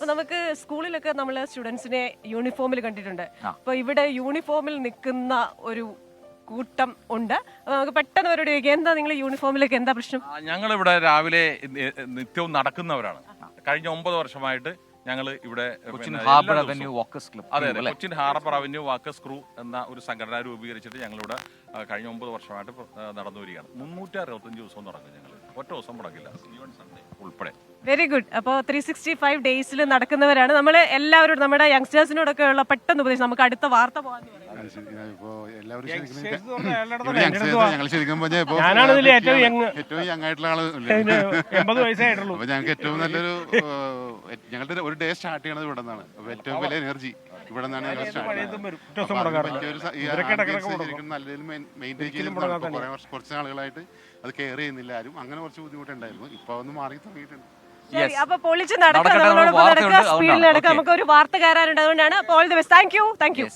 അപ്പൊ നമുക്ക് സ്കൂളിലൊക്കെ നമ്മൾ സ്റ്റുഡൻസിനെ യൂണിഫോമിൽ കണ്ടിട്ടുണ്ട്. അപ്പൊ ഇവിടെ യൂണിഫോമിൽ നിൽക്കുന്ന ഒരു കൂട്ടം ഉണ്ട്. നമുക്ക് പെട്ടെന്ന് അവരോട് ചോദിക്കാം, എന്താ നിങ്ങൾ യൂണിഫോമിലേക്ക് എന്താ പ്രശ്നം? ഞങ്ങളിവിടെ രാവിലെ നിത്യവും നടക്കുന്നവരാണ്. കഴിഞ്ഞ 9 വർഷമായിട്ട് ഞങ്ങൾ ഇവിടെ Cochin harbour avenue walkers club, അതെ അതെ, Cochin harbour avenue walkers crew എന്ന ഒരു സംഘടന രൂപീകരിച്ചിട്ട് ഞങ്ങളിവിടെ കഴിഞ്ഞ 9 വർഷമായിട്ട് നടന്നു വരികയാണ്. 365 ദിവസവും നടക്കും. ഞങ്ങൾ ഒറ്റ ദിവസം മുടക്കില്ല, ഈവൻ സൺഡേ ഉൾപ്പെടെ. Very good. അപ്പോൾ 365 ഡേയ്സിൽ നടക്കുന്നവരാണ് നമ്മൾ. എല്ലാവരോടും നമ്മുടെ യങ്സ്റ്റേഴ്സിനോടൊക്കെ ഉള്ള പെട്ടെന്ന് ഉപദേശം, നമുക്ക് അടുത്ത വാർത്ത പോകാൻ ഏറ്റവും യങ് ആയിട്ടുള്ള ആള് 80 വയസ്സായിട്ടുള്ളൂ. അപ്പൊ ഞങ്ങൾക്ക് ഏറ്റവും നല്ലൊരു ഞങ്ങളുടെ ഒരു ഡേ സ്റ്റാർട്ട് ചെയ്യണത് ഇവിടെ നിന്നാണ്. ഏറ്റവും വലിയ എനർജി ഇവിടെ നിന്നാണ് ഞങ്ങൾ സ്റ്റാർട്ട് ചെയ്യുന്നത്. കുറച്ച് നാളുകളായിട്ട് അത് കെയർ ചെയ്യുന്നില്ല ആരും. അങ്ങനെ കുറച്ച് ബുദ്ധിമുട്ടുണ്ടായിരുന്നു. ഇപ്പൊ ഒന്ന് മാറി തുടങ്ങിയിട്ടുണ്ട്. അപ്പൊ പൊളിച്ച് നടക്കാം, നമ്മളോടൊപ്പം നടക്കുക, സ്പീഡിൽ നടക്കാം. നമുക്ക് ഒരു വാർത്ത കയറാനുണ്ട്, അതുകൊണ്ടാണ്. അപ്പോൾ all the best. Thank you.